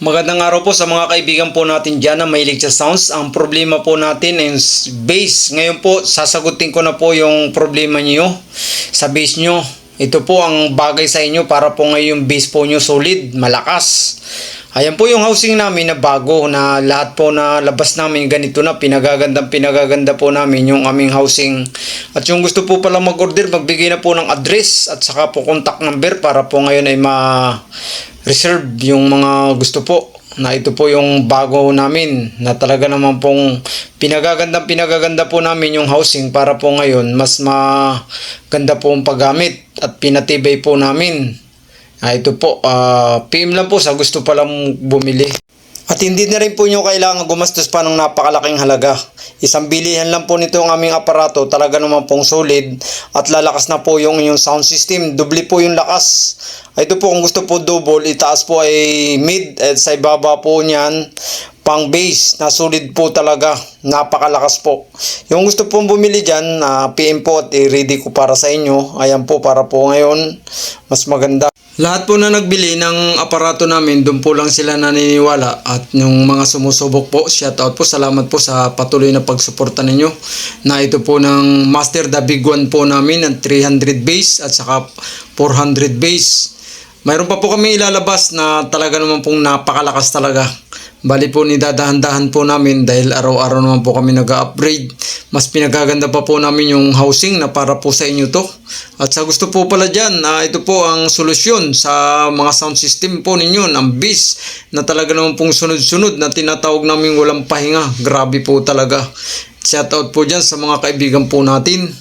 Magandang araw po sa mga kaibigan po natin dyan na mahilig sa sounds. Ang problema po natin is bass. Ngayon po, sasagutin ko na po yung problema niyo sa bass nyo. Ito po ang bagay sa inyo para po ngayon yung bass po nyo solid, malakas. Ayan po yung housing namin na bago na lahat po na labas namin ganito na pinagaganda po namin yung aming housing. At yung gusto po pala mag-order, magbigay na po ng address at saka po contact number para po ngayon ay reserve yung mga gusto po na ito po yung bago namin na talaga naman pong pinagaganda po namin yung housing para po ngayon mas maganda po ang paggamit at pinatibay po namin. Ito po, PM lang po sa gusto palang bumili. At hindi na rin po nyo kailangan gumastos pa ng napakalaking halaga. Isang bilihan lang po nito ang aming aparato, talaga naman pong solid at lalakas na po yung inyong sound system. Doble po yung lakas. Ito po kung gusto po double, itaas po ay mid at sa ibaba po niyan pang bass na solid po talaga, napakalakas po. Yung gusto pong bumili dyan, PM po at i-ready ko para sa inyo. Ayan po para po ngayon mas maganda. Lahat po na nagbili ng aparato namin, doon po lang sila naniniwala at yung mga sumusubok po, shout out po, salamat po sa patuloy na pagsuporta ninyo. Na ito po ng Master the Big One po namin ng 300 bass at saka 400 bass. Mayroon pa po kami ilalabas na talaga naman pong napakalakas talaga. Bali po nidadahan-dahan po namin dahil araw-araw naman po kami nag-upgrade. Mas pinagaganda pa po namin yung housing na para po sa inyo to. At sa gusto po pala dyan, ito po ang solusyon sa mga sound system po ninyo, ang bass na talaga naman pong sunod-sunod na tinatawag namin walang pahinga. Grabe po talaga. Shout out po dyan sa mga kaibigan po natin.